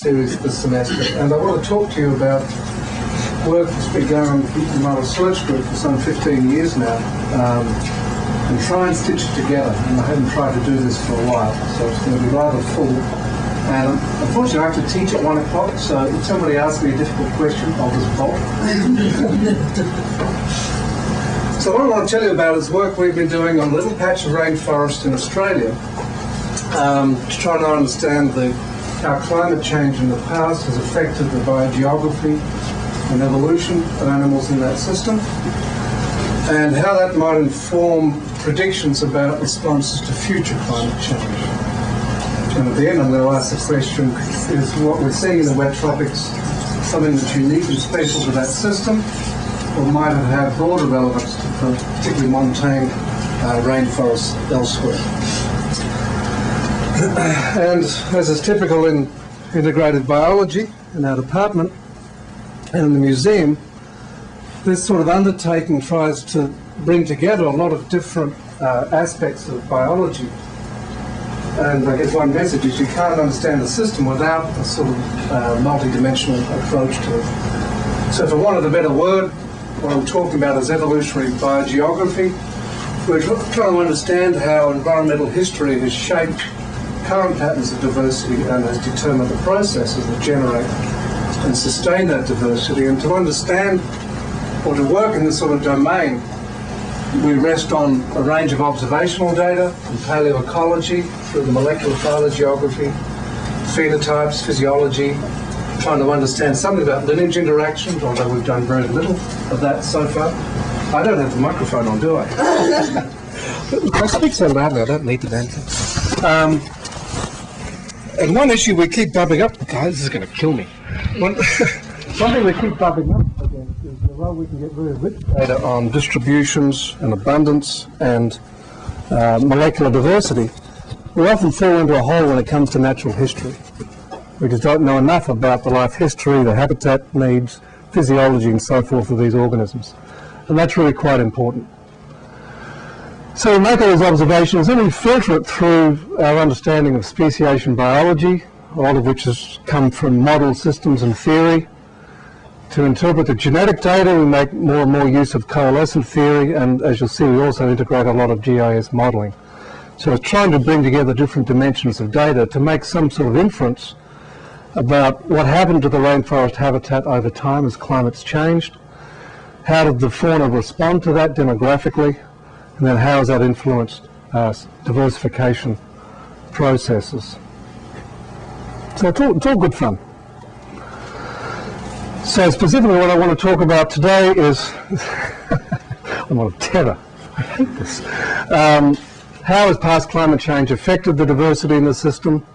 series this semester, and I want to talk to you about work that's been going on in my research group for some 15 years now, and try and stitch it together. And I haven't tried to do this for a while, so it's going to be rather full. And unfortunately, I have to teach at 1 o'clock, so if somebody asks me a difficult question, I'll just bolt. So what I want to tell you about is work we've been doing on a little patch of rainforest in Australia, to try to understand how climate change in the past has affected the biogeography and evolution of animals in that system, and how that might inform predictions about responses to future climate change. And at the end, I'm going to ask the question, is what we're seeing in the wet tropics something that's unique and special to that system, or might it have broader relevance to particularly montane rainforests elsewhere? And as is typical in integrated biology in our department and in the museum, this sort of undertaking tries to bring together a lot of different aspects of biology. And I guess one message is you can't understand the system without a sort of multi-dimensional approach to it. So for want of a better word, what I'm talking about is evolutionary biogeography. We're trying to understand how environmental history has shaped current patterns of diversity and has determined the processes that generate and sustain that diversity. And to understand or to work in this sort of domain, we rest on a range of observational data from paleoecology through the molecular phylogeography, phenotypes, physiology, trying to understand something about lineage interactions, although we've done very little of that so far. I don't have the microphone on, do I? I speak so loudly, I don't need the damn thing. And one issue we keep bumping up, guys, this is going to kill me. One thing we keep bumping up against is although we can get very rich data on distributions and abundance and molecular diversity, we often fall into a hole when it comes to natural history. We just don't know enough about the life history, the habitat needs, physiology and so forth of these organisms. And that's really quite important. So we make all these observations, then we filter it through our understanding of speciation biology, a lot of which has come from model systems and theory. To interpret the genetic data, we make more and more use of coalescent theory, and as you'll see, we also integrate a lot of GIS modeling. So it's trying to bring together different dimensions of data to make some sort of inference about what happened to the rainforest habitat over time as climates changed, how did the fauna respond to that demographically, and then how has that influenced diversification processes. So it's all good fun. So specifically what I want to talk about today is, I'm on a tether, I hate this. How has past climate change affected the diversity in the system?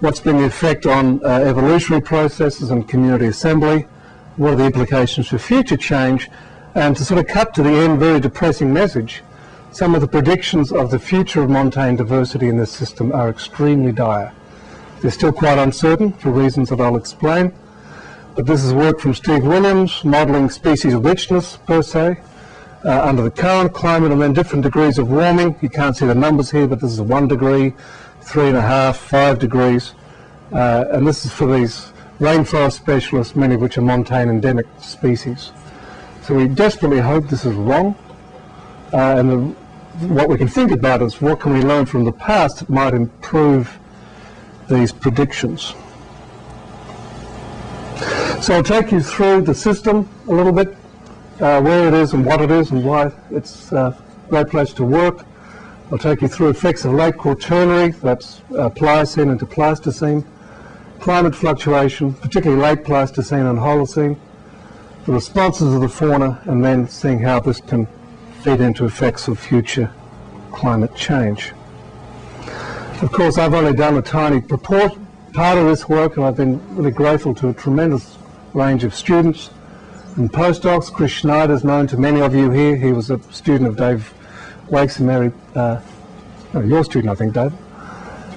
What's been the effect on evolutionary processes and community assembly? What are the implications for future change? And to sort of cut to the end, very depressing message, some of the predictions of the future of montane diversity in this system are extremely dire. They're still quite uncertain for reasons that I'll explain. But this is work from Steve Williams, modelling species richness per se, under the current climate and then different degrees of warming. You can't see the numbers here, but this is 1 degree, 3.5, 5 degrees. And this is for these rainforest specialists, many of which are montane endemic species. So we desperately hope this is wrong. What we can think about is what can we learn from the past that might improve these predictions. So I'll take you through the system a little bit, where it is and what it is and why it's a great place to work. I'll take you through effects of late Quaternary, that's Pliocene into Pleistocene, climate fluctuation, particularly late Pleistocene and Holocene, the responses of the fauna, and then seeing how this can feed into effects of future climate change. Of course, I've only done a tiny part of this work, and I've been really grateful to a tremendous range of students and postdocs. Chris Schneider is known to many of you here. He was a student of Dave Wakes and Mary, your student, I think, Dave,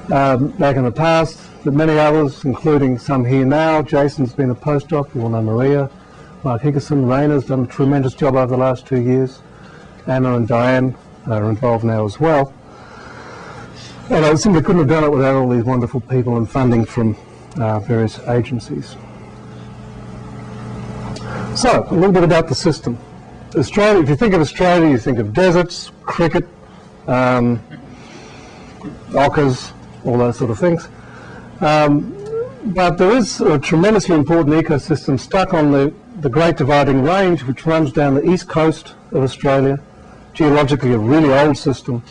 back in the past. But many others, including some here now. Jason's been a postdoc. You all know Maria. Mark Higginson, Rayna's done a tremendous job over the last 2 years. Anna and Diane are involved now as well. And I simply couldn't have done it without all these wonderful people and funding from various agencies. So, a little bit about the system. Australia, if you think of Australia, you think of deserts, cricket, ockers, all those sort of things. But there is a tremendously important ecosystem stuck on the Great Dividing Range, which runs down the east coast of Australia, geologically a really old system.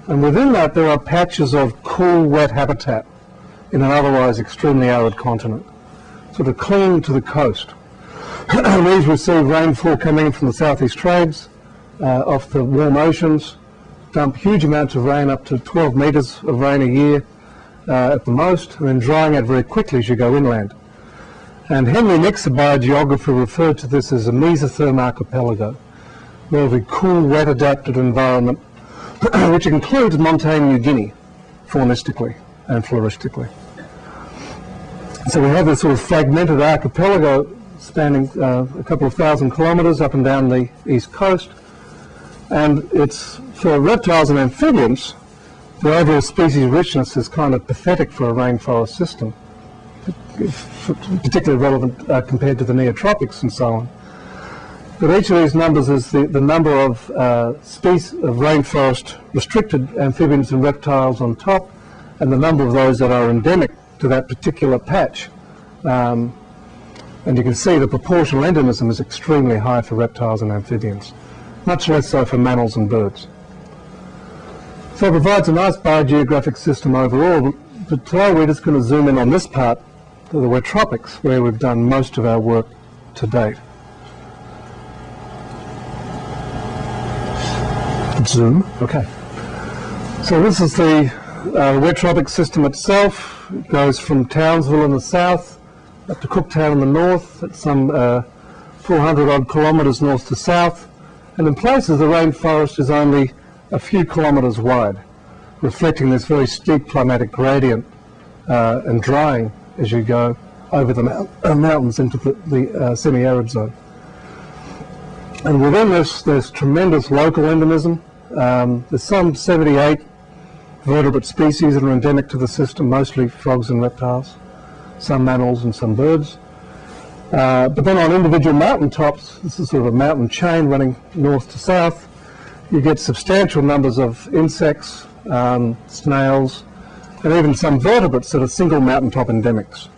And within that there are patches of cool, wet habitat in an otherwise extremely arid continent, sort of clinging to the coast. These receive rainfall coming in from the southeast trades, off the warm oceans, dump huge amounts of rain, up to 12 metres of rain a year at the most, and then drying out very quickly as you go inland. And Henry Nix, a biogeographer, referred to this as a mesotherm archipelago, relatively cool, wet adapted environment, which includes Montane New Guinea, faunistically and floristically. So we have this sort of fragmented archipelago spanning a couple of thousand kilometres up and down the east coast, and it's, for reptiles and amphibians, the overall species richness is kind of pathetic for a rainforest system, particularly relevant compared to the neotropics and so on. But each of these numbers is the number of species of rainforest restricted amphibians and reptiles on top, and the number of those that are endemic to that particular patch. And you can see the proportional endemism is extremely high for reptiles and amphibians, much less so for mammals and birds. So it provides a nice biogeographic system overall, but today we're just going to zoom in on this part, the wet tropics, where we've done most of our work to date. Zoom. Okay. So this is the wet tropic system itself. It goes from Townsville in the south up to Cooktown in the north, at some 400 odd kilometres north to south, and in places the rainforest is only a few kilometres wide, reflecting this very steep climatic gradient and drying as you go over the mountains into the semi-arid zone. And within this there's tremendous local endemism. There's some 78 vertebrate species that are endemic to the system, mostly frogs and reptiles, some mammals and some birds. But then on individual mountain tops, this is sort of a mountain chain running north to south, you get substantial numbers of insects, snails, and even some vertebrates that are single mountaintop endemics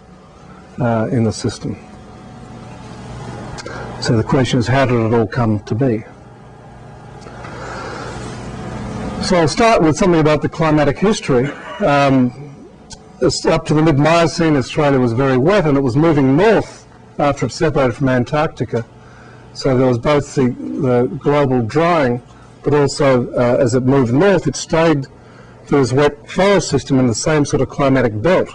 in the system. So the question is, how did it all come to be? So I'll start with something about the climatic history. Up to the mid-Miocene, Australia was very wet, and it was moving north after it separated from Antarctica. So there was both the global drying, but also as it moved north, it stayed for this wet forest system in the same sort of climatic belt.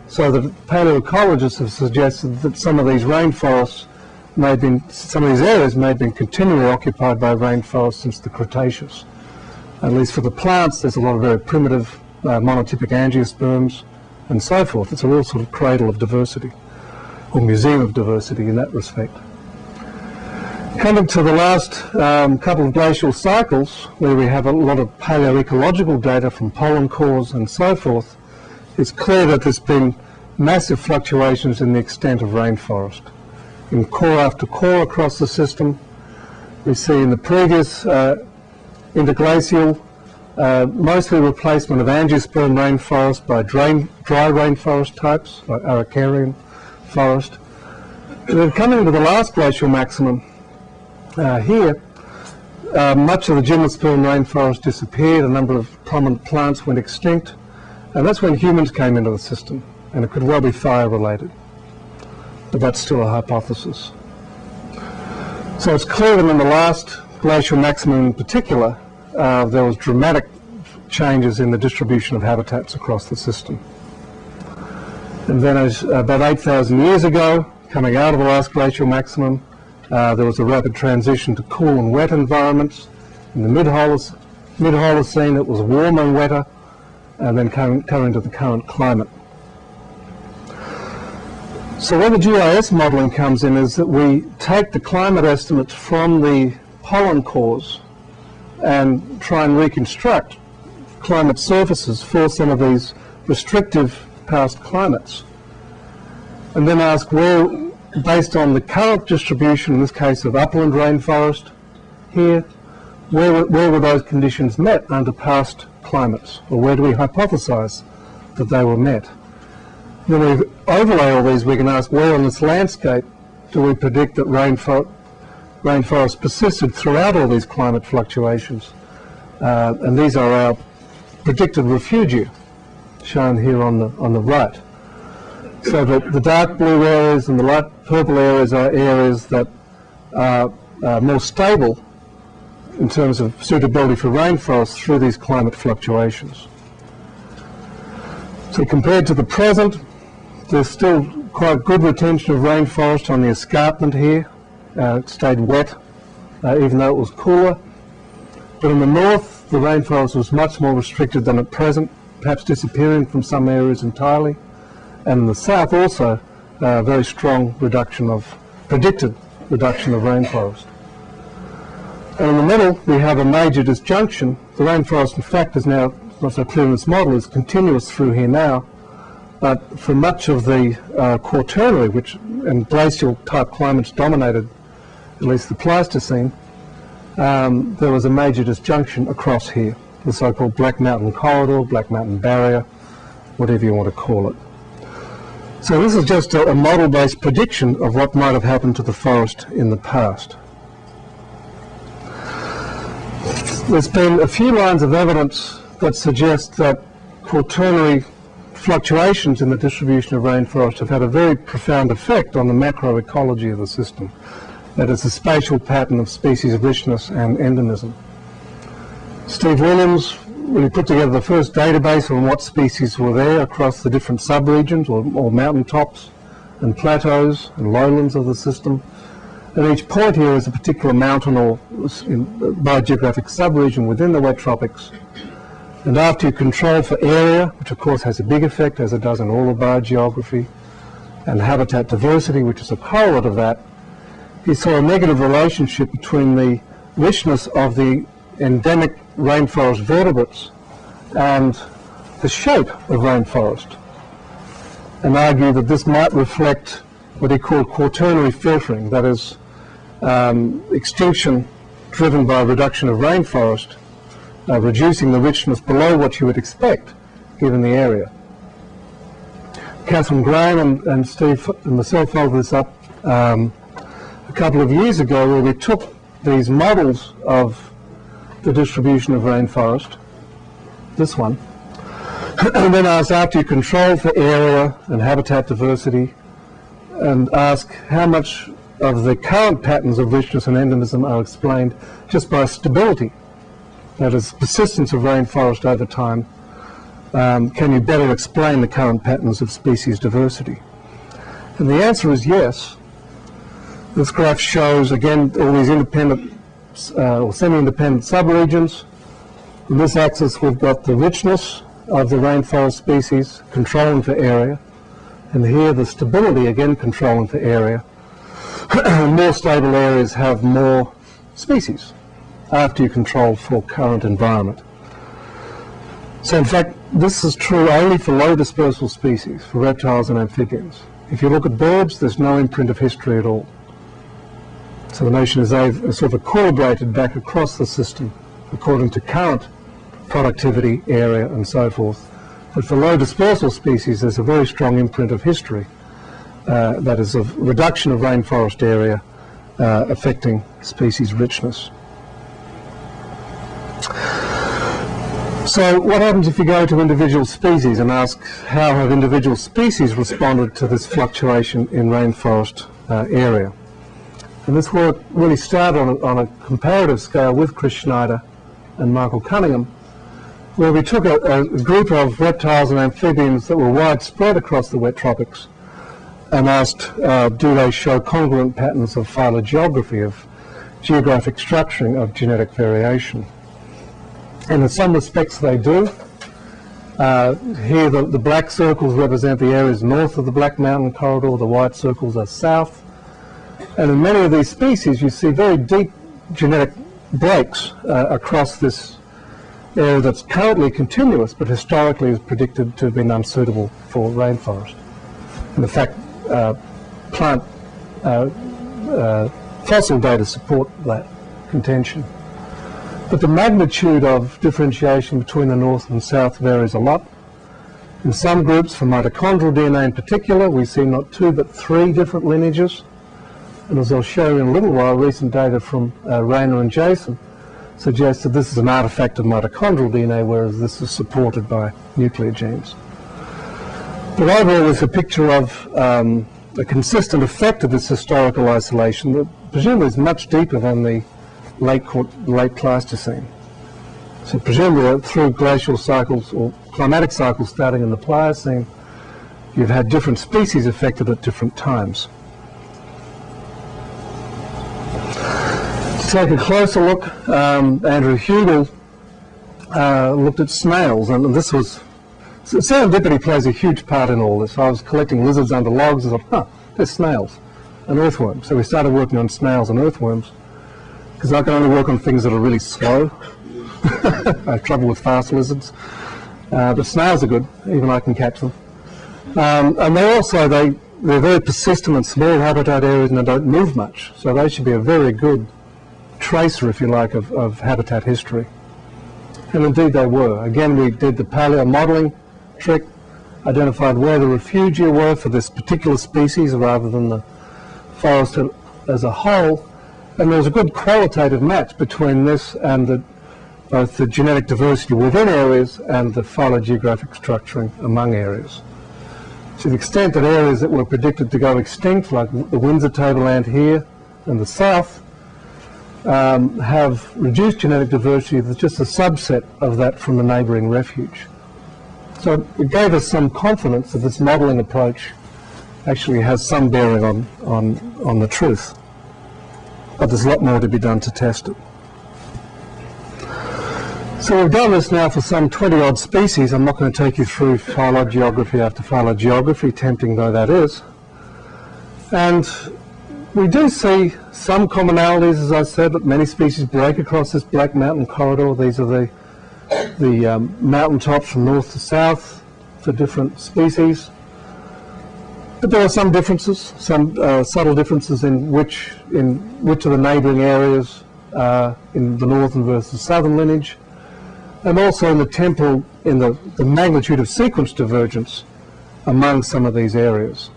So the paleoecologists have suggested that some of these rainforests some of these areas may have been continually occupied by rainforests since the Cretaceous. At least for the plants, there's a lot of very primitive monotypic angiosperms and so forth. It's a real sort of cradle of diversity, or museum of diversity in that respect. Coming to the last couple of glacial cycles, where we have a lot of paleoecological data from pollen cores and so forth, it's clear that there's been massive fluctuations in the extent of rainforest. In core after core across the system, we see in the previous interglacial, mostly replacement of angiosperm rainforest by dry rainforest types, like Araucarian forest. And then coming into the last glacial maximum, here, much of the gymnosperm rainforest disappeared, a number of prominent plants went extinct, and that's when humans came into the system, and it could well be fire related, but that's still a hypothesis. So it's clear that in the last glacial maximum in particular, there was dramatic changes in the distribution of habitats across the system. And then about 8,000 years ago, coming out of the last glacial maximum, there was a rapid transition to cool and wet environments. In the mid-Holocene, it was warmer and wetter, and then coming to the current climate. So where the GIS modelling comes in is that we take the climate estimates from the pollen cores and try and reconstruct climate surfaces for some of these restrictive past climates and then ask where, based on the current distribution, in this case of upland rainforest here, where were those conditions met under past climates, or where do we hypothesize that they were met? Then we overlay all these, we can ask where on this landscape do we predict that rainforest persisted throughout all these climate fluctuations. And these are our predicted refugia, shown here on the right. So that the dark blue areas and the light purple areas are areas that are more stable in terms of suitability for rainforests through these climate fluctuations. So compared to the present, there's still quite good retention of rainforest on the escarpment here. It stayed wet even though it was cooler. But in the north, the rainforest was much more restricted than at present, perhaps disappearing from some areas entirely. And in the south also, very strong reduction of, predicted reduction of rainforest. And in the middle, we have a major disjunction. The rainforest, in fact, is now, not so clear in this model, is continuous through here now. But for much of the Quaternary, which and glacial type climates dominated at least the Pleistocene, there was a major disjunction across here, the so-called Black Mountain Corridor, Black Mountain Barrier, whatever you want to call it. So this is just a model-based prediction of what might have happened to the forest in the past. There's been a few lines of evidence that suggest that Quaternary fluctuations in the distribution of rainforest have had a very profound effect on the macroecology of the system. That is, the spatial pattern of species richness and endemism. Steve Williams really put together the first database on what species were there across the different subregions or mountaintops and plateaus and lowlands of the system. At each point here is a particular mountain or biogeographic subregion within the wet tropics. And after you control for area, which of course has a big effect, as it does in all of biogeography, and habitat diversity, which is a correlate of that, you saw a negative relationship between the richness of the endemic rainforest vertebrates and the shape of rainforest, and argue that this might reflect what he called quaternary filtering, that is, extinction driven by reduction of rainforest, reducing the richness below what you would expect given the area. Catherine Graham and Steve and myself followed this up a couple of years ago, where we took these models of the distribution of rainforest, this one, and then asked, after you control for area and habitat diversity, and ask how much of the current patterns of richness and endemism are explained just by stability, that is, persistence of rainforest over time. Can you better explain the current patterns of species diversity? And the answer is yes. This graph shows, again, all these independent or semi-independent subregions. On this axis, we've got the richness of the rainforest species controlling for area, and here the stability, again, controlling for area. More stable areas have more species after you control for current environment. So in fact, this is true only for low dispersal species, for reptiles and amphibians. If you look at birds, there's no imprint of history at all. So the notion is they've sort of equilibrated back across the system according to current productivity, area, and so forth. But for low dispersal species, there's a very strong imprint of history, that is, of reduction of rainforest area affecting species richness. So what happens if you go to individual species and ask how have individual species responded to this fluctuation in rainforest area? And this work really started on a comparative scale with Chris Schneider and Michael Cunningham, where we took a group of reptiles and amphibians that were widespread across the wet tropics and asked, do they show congruent patterns of phylogeography, of geographic structuring of genetic variation? And in some respects they do. Here the black circles represent the areas north of the Black Mountain Corridor, the white circles are south. And in many of these species you see very deep genetic breaks across this area that's currently continuous but historically is predicted to have been unsuitable for rainforest. And in fact, plant fossil data support that contention. But the magnitude of differentiation between the north and south varies a lot. In some groups, for mitochondrial DNA in particular, we see not 2 but 3 different lineages. And as I'll show you in a little while, recent data from Rayner and Jason suggests that this is an artifact of mitochondrial DNA, whereas this is supported by nuclear genes. But overall, it's a picture of a consistent effect of this historical isolation that presumably is much deeper than the late Pleistocene. So presumably through glacial cycles or climatic cycles starting in the Pliocene, you've had different species affected at different times. To take a closer look, Andrew Hugel looked at snails, and this was, serendipity plays a huge part in all this. I was collecting lizards under logs and I thought, there's snails and earthworms. So we started working on snails and earthworms, because I can only work on things that are really slow. I have trouble with fast lizards. But snails are good, even I can catch them. And they're very persistent in small habitat areas and they don't move much. So they should be a very good tracer, if you like, of habitat history. And indeed they were. Again, we did the paleo modeling trick, identified where the refugia were for this particular species rather than the forest as a whole. And there was a good qualitative match between this and both the genetic diversity within areas and the phylogeographic structuring among areas. To the extent that areas that were predicted to go extinct, like the Windsor tableland here in the south, have reduced genetic diversity. There's just a subset of that from the neighbouring refuge. So it gave us some confidence that this modelling approach actually has some bearing on the truth. But there's a lot more to be done to test it. So we've done this now for some 20-odd species. I'm not going to take you through phylogeography after phylogeography, tempting though that is. And we do see some commonalities, as I said, but many species break across this Black Mountain corridor. These are the mountain tops from north to south for different species. But there are some differences, some subtle differences in which of the neighbouring areas in the northern versus southern lineage, and also in the magnitude of sequence divergence among some of these areas.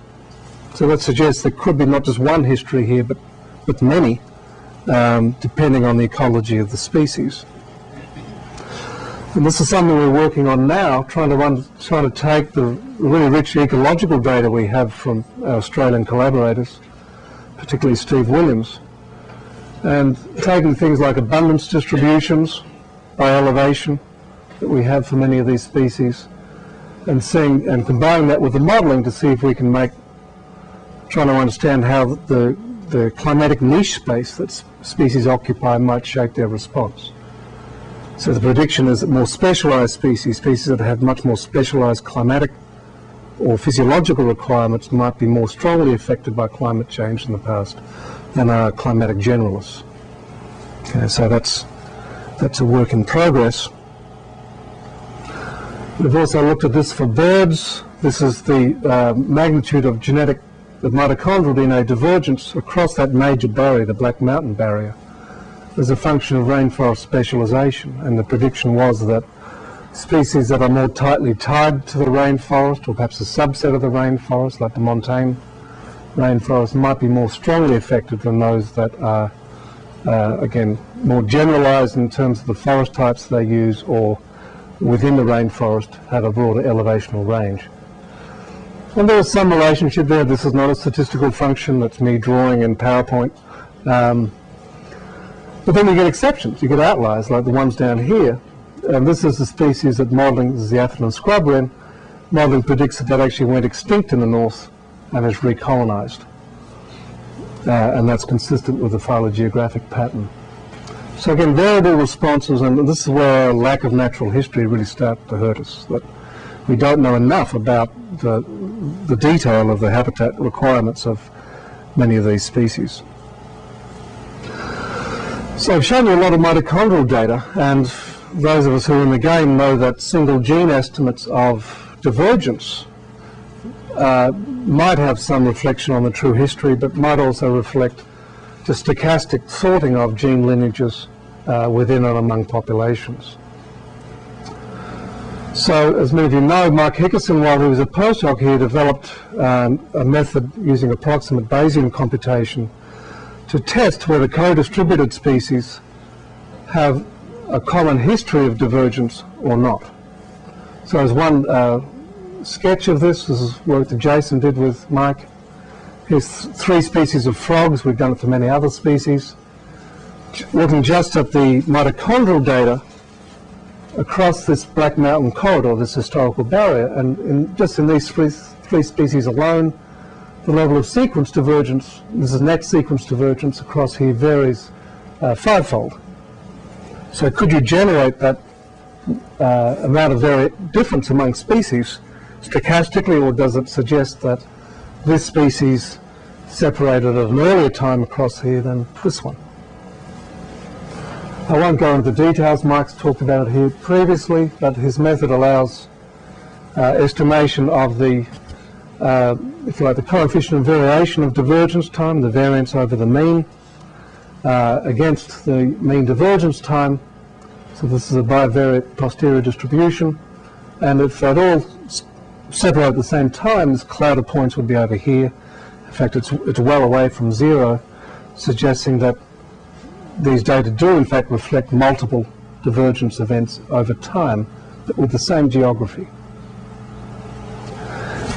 So that suggests there could be not just one history here, but many, depending on the ecology of the species. And this is something we're working on now, trying to take the really rich ecological data we have from our Australian collaborators, particularly Steve Williams, and taking things like abundance distributions by elevation that we have for many of these species, and combining that with the modelling to see if we can trying to understand how the climatic niche space that species occupy might shape their response. So the prediction is that more specialised species that have much more specialised climatic or physiological requirements, might be more strongly affected by climate change in the past than are climatic generalists. Okay, so that's a work in progress. We've also looked at this for birds. This is the magnitude of mitochondrial DNA divergence across that major barrier, the Black Mountain barrier, as a function of rainforest specialization. And the prediction was that species that are more tightly tied to the rainforest, or perhaps a subset of the rainforest, like the montane rainforest, might be more strongly affected than those that are, again, more generalized in terms of the forest types they use, or within the rainforest have a broader elevational range. And there is some relationship there. This is not a statistical function, that's me drawing in PowerPoint. But then you get exceptions, you get outliers like the ones down here. And this is the species that modelling, this is the Atherton scrub wren, modelling predicts that actually went extinct in the north and is recolonized. And that's consistent with the phylogeographic pattern. So again, variable responses, and this is where a lack of natural history really starts to hurt us, that we don't know enough about the detail of the habitat requirements of many of these species. So I've shown you a lot of mitochondrial data, and those of us who are in the game know that single gene estimates of divergence might have some reflection on the true history, but might also reflect the stochastic sorting of gene lineages within and among populations. So, as many of you know, Mark Hickerson, while he was a postdoc here, developed a method using approximate Bayesian computation to test whether co-distributed species have a common history of divergence or not. So as one sketch of this is work that Jason did with Mike. Here's 3 species of frogs. We've done it for many other species. Looking just at the mitochondrial data across this Black Mountain corridor, this historical barrier, and just in these three species alone, the level of sequence divergence, this is net sequence divergence across here, varies 5-fold. So could you generate that amount of difference among species stochastically, or does it suggest that this species separated at an earlier time across here than this one? I won't go into the details. Mike's talked about it here previously, but his method allows estimation of the, if you like, the coefficient of variation of divergence time, the variance over the mean, against the mean divergence time. So this is a bivariate posterior distribution, and if at all separate at the same time, this cloud of points would be over here. In fact, it's well away from 0, suggesting that these data do in fact reflect multiple divergence events over time, but with the same geography.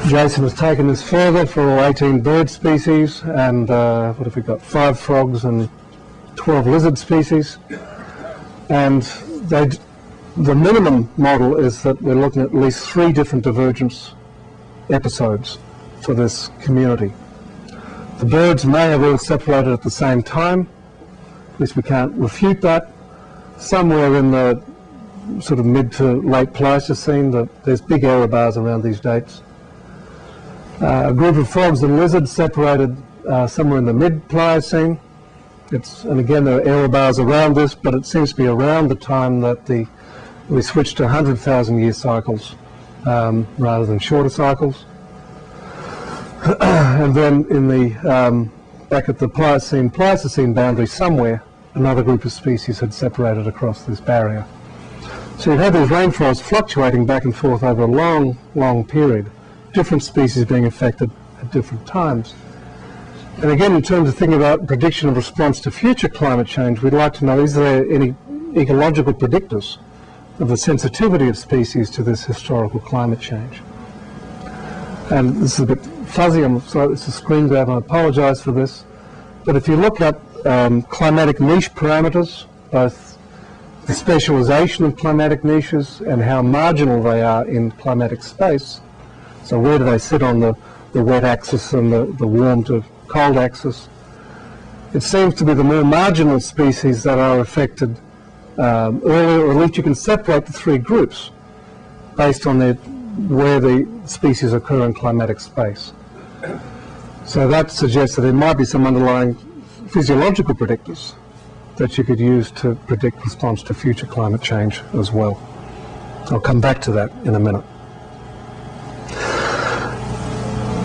Jason has taken this further for all 18 bird species, and what have we got, 5 frogs and 12 lizard species. And the minimum model is that we're looking at least 3 different divergence episodes for this community. The birds may have all separated at the same time. At least we can't refute that. Somewhere in the sort of mid to late Pleistocene, there's big error bars around these dates. A group of frogs and lizards separated somewhere in the mid-Pliocene. And again, there are error bars around this, but it seems to be around the time that we switched to 100,000-year cycles rather than shorter cycles. And then in the back at the Pleistocene boundary somewhere, another group of species had separated across this barrier. So you've had these rainforests fluctuating back and forth over a long, long period, different species being affected at different times. And again, in terms of thinking about prediction of response to future climate change, we'd like to know, is there any ecological predictors of the sensitivity of species to this historical climate change? And this is a bit fuzzy, I'm sorry, it's a screen grab, and I apologize for this. But if you look at climatic niche parameters, both the specialization of climatic niches and how marginal they are in climatic space, so where do they sit on the wet axis and the warm to cold axis, it seems to be the more marginal species that are affected earlier, or at least you can separate the 3 groups based on where the species occur in climatic space. So that suggests that there might be some underlying physiological predictors that you could use to predict response to future climate change as well. I'll come back to that in a minute.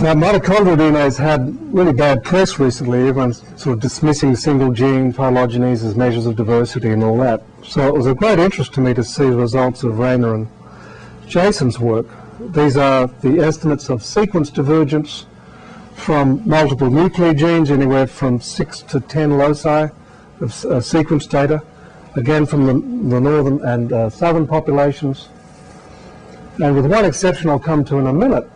Now, mitochondrial DNA has had really bad press recently. Everyone's sort of dismissing single gene phylogenies as measures of diversity and all that. So it was of great interest to me to see the results of Rainer and Jason's work. These are the estimates of sequence divergence from multiple nuclear genes, anywhere from 6 to 10 loci of sequence data, again from the northern and southern populations. And with one exception I'll come to in a minute,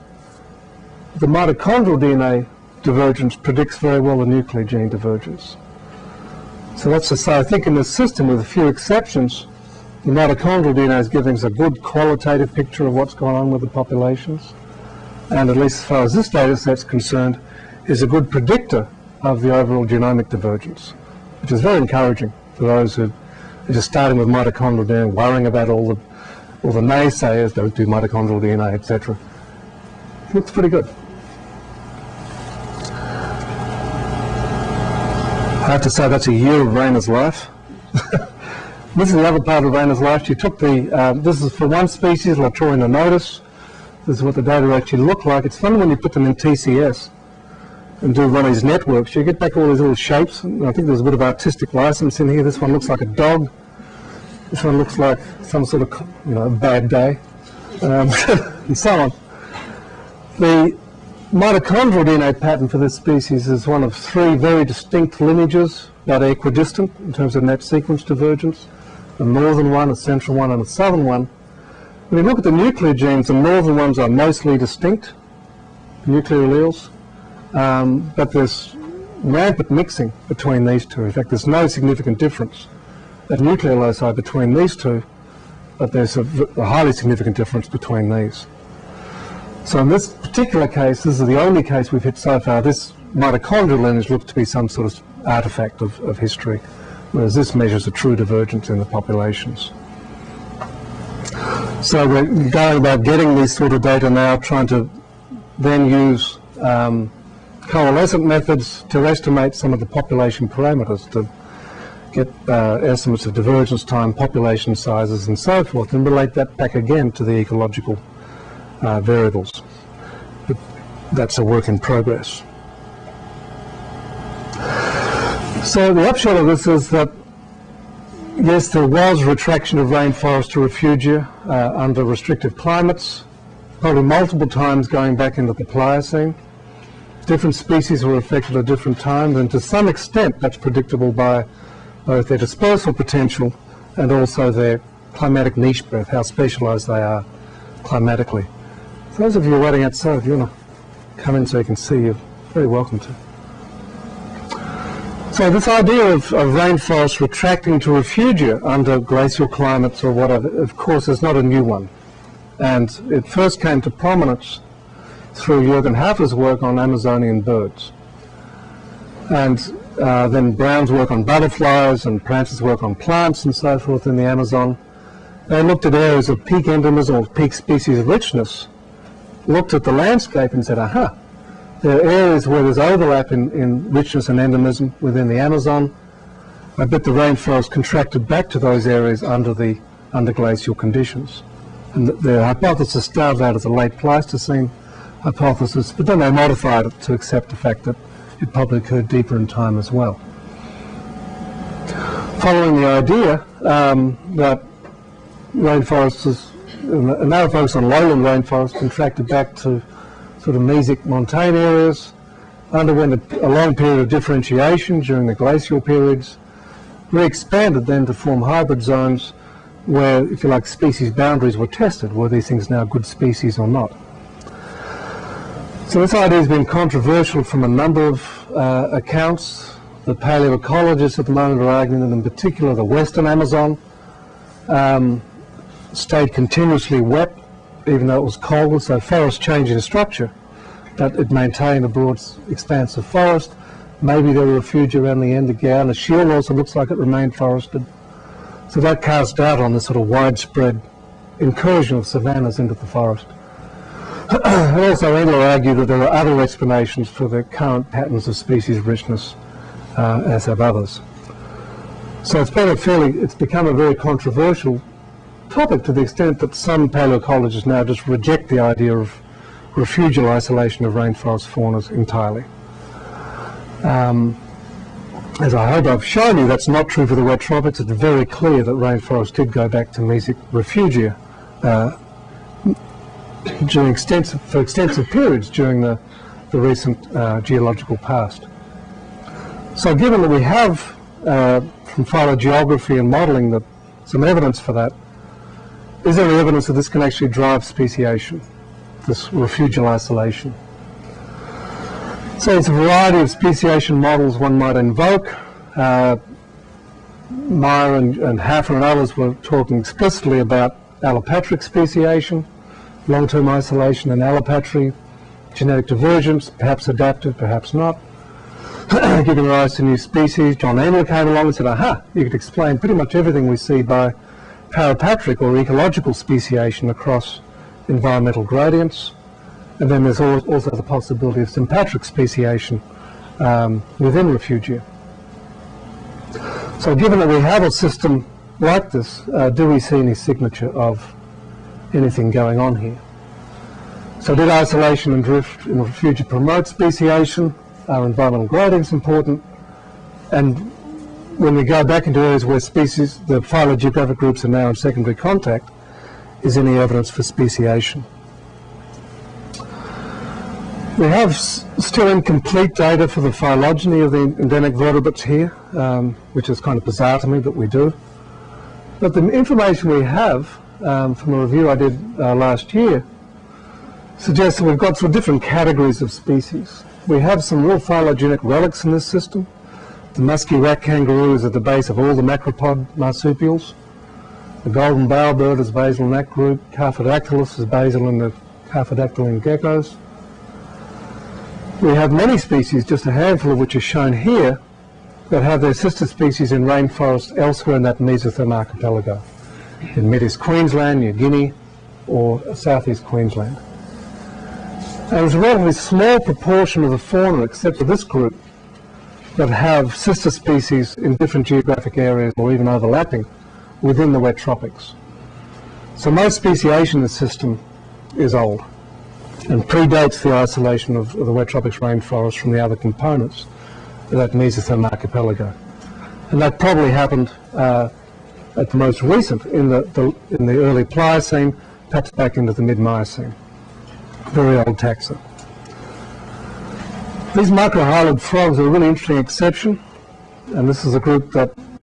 the mitochondrial DNA divergence predicts very well the nuclear gene divergence. So that's to say, I think in this system, with a few exceptions, the mitochondrial DNA is giving us a good qualitative picture of what's going on with the populations, and at least as far as this data set's concerned, is a good predictor of the overall genomic divergence, which is very encouraging for those who are just starting with mitochondrial DNA, worrying about all the naysayers, don't do mitochondrial DNA, etc. Looks pretty good. I have to say that's a year of Rainer's life. This is another part of Rainer's life. She took this is for one species, Latorina notus, This is what the data actually look like. It's funny when you put them in TCS and do one of these networks, you get back all these little shapes. And I think there's a bit of artistic license in here. This one looks like a dog. This one looks like some sort of, bad day, and so on. The mitochondrial DNA pattern for this species is one of 3 very distinct lineages, about equidistant in terms of net sequence divergence. A northern one, a central one, and a southern one. When you look at the nuclear genes, the northern ones are mostly distinct, nuclear alleles. But there's rampant mixing between these two. In fact, there's no significant difference at nuclear loci between these two, but there's a highly significant difference between these. So in this particular case, this is the only case we've hit so far, this mitochondrial lineage looks to be some sort of artifact of history, whereas this measures a true divergence in the populations. So we're going about getting these sort of data now, trying to then use coalescent methods to estimate some of the population parameters, to get estimates of divergence time, population sizes, and so forth, and relate that back again to the ecological variables. But that's a work in progress. So the upshot of this is that, yes, there was retraction of rainforest to refugia under restrictive climates, probably multiple times going back into the Pliocene. Different species were affected at different times, and to some extent that's predictable by both their dispersal potential and also their climatic niche breadth, how specialised they are climatically. For those of you waiting outside, if you want to come in so you can see, you're very welcome to. So this idea of rainforests retracting to refugia under glacial climates or whatever, of course, is not a new one. And it first came to prominence through Jürgen Hafer's work on Amazonian birds. And then Brown's work on butterflies and Prance's work on plants and so forth in the Amazon. They looked at areas of peak endemism or peak species richness, looked at the landscape and said, aha, there are areas where there's overlap in richness and endemism within the Amazon. I bet the rainforest contracted back to those areas under glacial conditions. And the hypothesis started out as a late Pleistocene hypothesis, but then they modified it to accept the fact that it probably occurred deeper in time as well. Following the idea that rainforests, and now focus on lowland rainforests, contracted back to sort of mesic montane areas, underwent a long period of differentiation during the glacial periods, re-expanded then to form hybrid zones where, if you like, species boundaries were tested. Were these things now good species or not? So this idea has been controversial from a number of accounts. The paleoecologists at the moment are arguing that in particular the western Amazon stayed continuously wet even though it was cold, so forest changed in structure, but it maintained a broad expanse of forest. Maybe there were refugia around the end again. The shield also looks like it remained forested. So that cast doubt on this sort of widespread incursion of savannas into the forest. And also Endler argued that there are other explanations for the current patterns of species richness, as have others. So it's become a very controversial topic to the extent that some paleoecologists now just reject the idea of refugial isolation of rainforest faunas entirely. As I hope I've shown you, that's not true for the wet tropics. It's very clear that rainforests did go back to mesic refugia for extensive periods during the recent geological past. So given that we have from phylogeography and modelling some evidence for that, is there evidence that this can actually drive speciation, this refugial isolation? So it's a variety of speciation models one might invoke. Meyer and Hafer and others were talking explicitly about allopatric speciation, long-term isolation and allopatry, genetic divergence, perhaps adaptive, perhaps not, giving rise to new species. John Endler came along and said, aha, you could explain pretty much everything we see by parapatric or ecological speciation across environmental gradients. And then there's also the possibility of sympatric speciation within refugia. So given that we have a system like this, do we see any signature of anything going on here? So did isolation and drift in the future promote speciation? Are environmental gradings important? And when we go back into areas where species, the phylogeographic groups are now in secondary contact, is any evidence for speciation? We have still incomplete data for the phylogeny of the endemic vertebrates here, which is kind of bizarre to me, but we do. But the information we have from a review I did last year suggests that we've got sort of different categories of species. We have some real phylogenetic relics in this system. The musky rat kangaroo is at the base of all the macropod marsupials. The golden bowerbird is basal in that group. Carphodactylus is basal in the carphodactylian geckos. We have many species, just a handful of which are shown here, that have their sister species in rainforests elsewhere in that mesotherm archipelago, in mid-east Queensland, New Guinea, or southeast Queensland. And there's a relatively small proportion of the fauna, except for this group, that have sister species in different geographic areas or even overlapping within the wet tropics. So most speciation in the system is old and predates the isolation of the wet tropics rainforest from the other components of that mesotherm archipelago. And that probably happened at the most recent, in the early Pliocene, perhaps back into the mid-Miocene. Very old taxa. These microhylid frogs are a really interesting exception, and this is a group that